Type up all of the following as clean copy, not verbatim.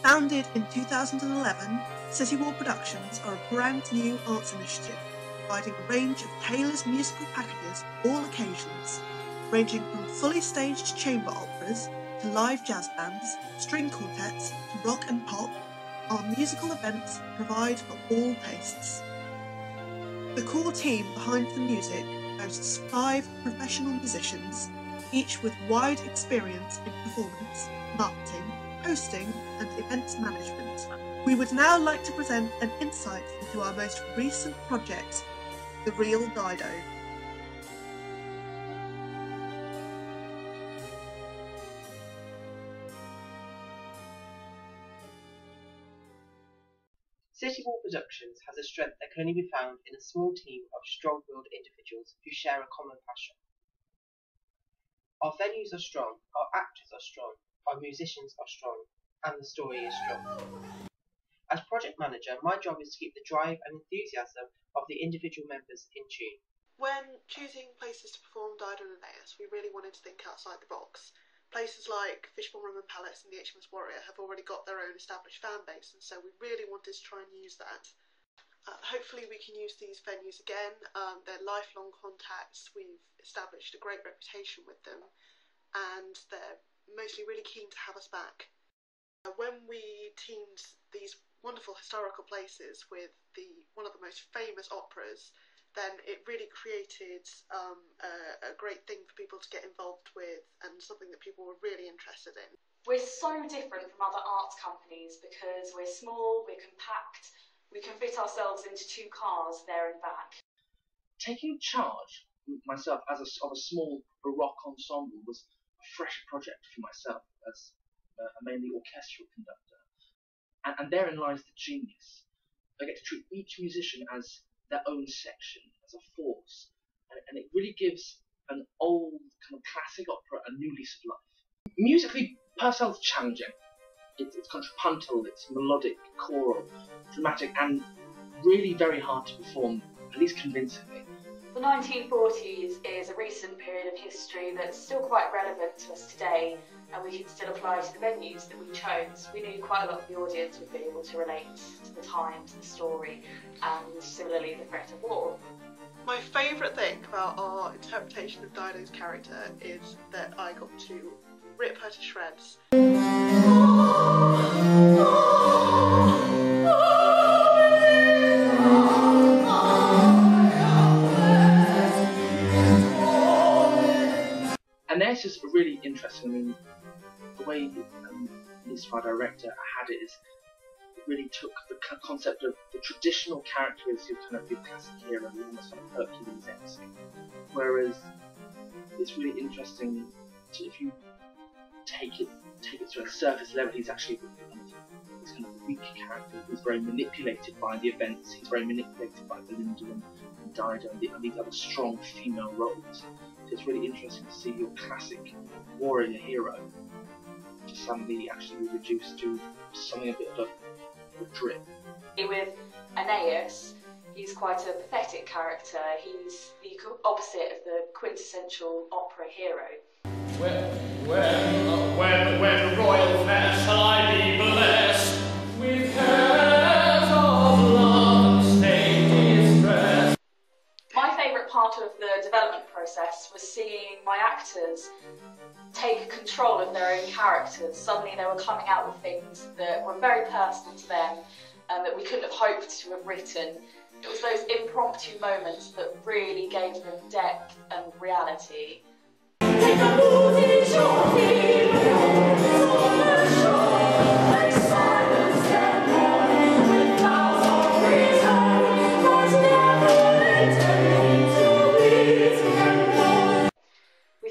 Founded in 2011, City Wall Productions are a brand new arts initiative providing a range of tailored musical packages for all occasions, ranging from fully staged chamber operas to live jazz bands, string quartets to rock and pop. Our musical events provide for all tastes. The core team behind the music boasts 5 professional musicians, each with wide experience in performance, marketing, hosting and events management. We would now like to present an insight into our most recent project, The Real Dido. City Wall Productions has a strength that can only be found in a small team of strong-willed individuals who share a common passion. Our venues are strong, our actors are strong, our musicians are strong, and the story is strong. As project manager, my job is to keep the drive and enthusiasm of the individual members in tune. When choosing places to perform Dido and Aeneas, we really wanted to think outside the box. Places like Fishbourne Roman Palace and the HMS Warrior have already got their own established fan base, and so we really wanted to try and use that. Hopefully we can use these venues again. They're lifelong contacts, we've established a great reputation with them, and they're mostly really keen to have us back. When we teamed these wonderful historical places with one of the most famous operas, then it really created a great thing for people to get involved with and something that people were really interested in. We're so different from other arts companies because we're small, we're compact, we can fit ourselves into 2 cars there and back. Taking charge myself of a small Baroque ensemble was a fresh project for myself as a mainly orchestral conductor. And therein lies the genius. I get to treat each musician as their own section, as a force, and it really gives an old kind of classic opera a new lease of life. Musically, Purcell's challenging. It's contrapuntal, it's melodic, choral, dramatic, and really very hard to perform, at least convincingly. The 1940s is a recent period of history that's still quite relevant to us today, and we can still apply to the venues that we chose. We knew quite a lot of the audience would be able to relate to the times, the story, and similarly the threat of war. My favourite thing about our interpretation of Dido's character is that I got to rip her to shreds. Aeneas is really interesting. I mean, the way our director had it is it really took the concept of the traditional character as your kind of your classic hero, almost kind of Hercules-esque. Whereas it's really interesting if you take it to a surface level, he's actually this kind of weak character who's very manipulated by the events. He's very manipulated by Belinda and Dido and these other strong female roles. So it's really interesting to see your classic warrior hero to suddenly actually be reduced to something a bit of a drip. With Aeneas, he's quite a pathetic character. He's the opposite of the quintessential opera hero. When royal fair shall I be blessed with cares of love and state distress. My favourite part of the development process was seeing my actors take control of their own characters. Suddenly they were coming out with things that were very personal to them and that we couldn't have hoped to have written. It was those impromptu moments that really gave them depth and reality. We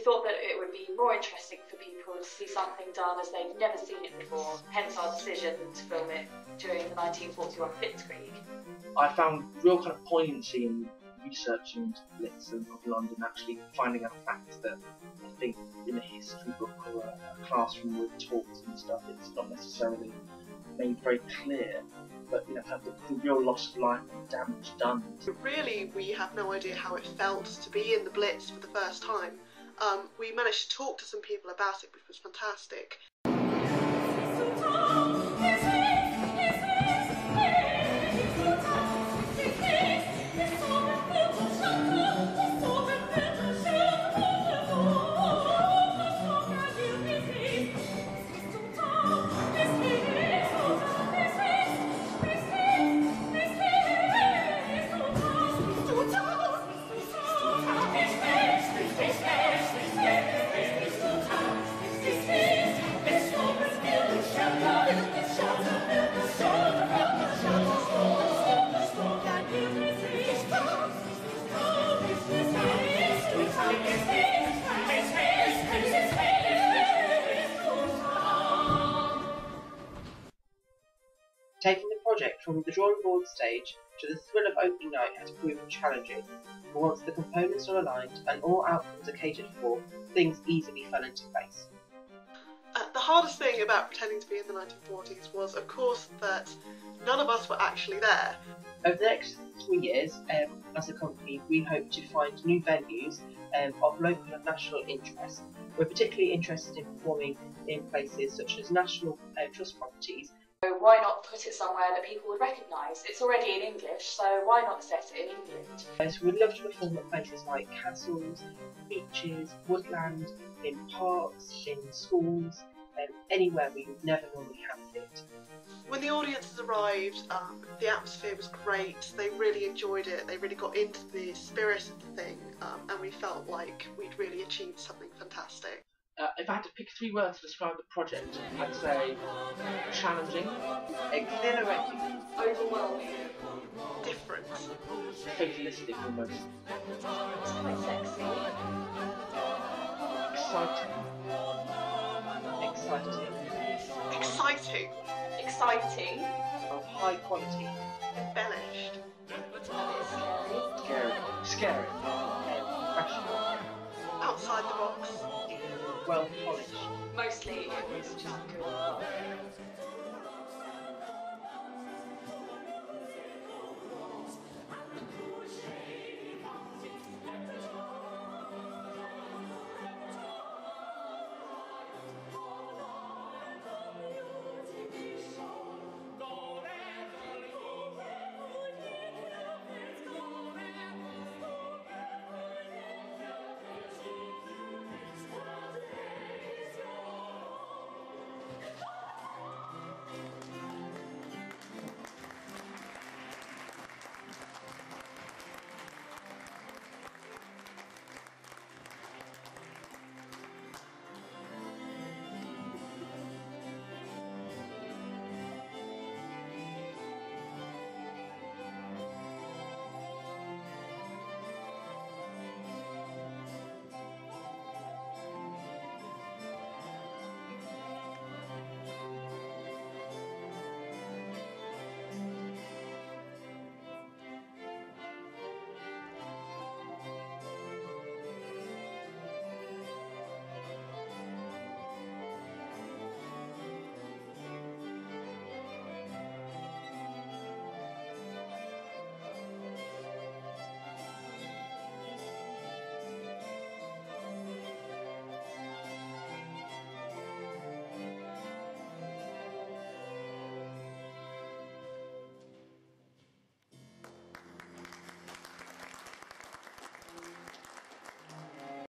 thought that it would be more interesting for people to see something done as they've never seen it before, hence our decision to film it during the 1941 Blitzkrieg. I found real kind of poignancy in researching into the Blitz of London, actually finding out facts that I think in a history book or a classroom with talks and stuff, it's not necessarily made very clear. But you know, the real loss of life and damage done. Really, we have no idea how it felt to be in the Blitz for the first time. We managed to talk to some people about it, which was fantastic. Taking the project from the drawing board stage to the thrill of opening night has proven challenging, but once the components are aligned and all outcomes are catered for, things easily fell into place. The hardest thing about pretending to be in the 1940s was, of course, that none of us were actually there. Over the next 3 years, as a company, we hope to find new venues of local and national interest. We're particularly interested in performing in places such as national trust properties. So why not put it somewhere that people would recognise? It's already in English, so why not set it in England? So we'd love to perform at places like castles, beaches, woodland, in parks, in schools, anywhere we would never normally have it. When the audiences arrived, the atmosphere was great. They really enjoyed it. They really got into the spirit of the thing, and we felt like we'd really achieved something fantastic. If I had to pick 3 words to describe the project, I'd say challenging, Exhilarating, Overwhelming. Different. fatalistic almost, It's quite sexy. exciting, exciting, Exciting. of high quality, Embellished. scary, rational, Outside the box. well polished. Mostly it was just good.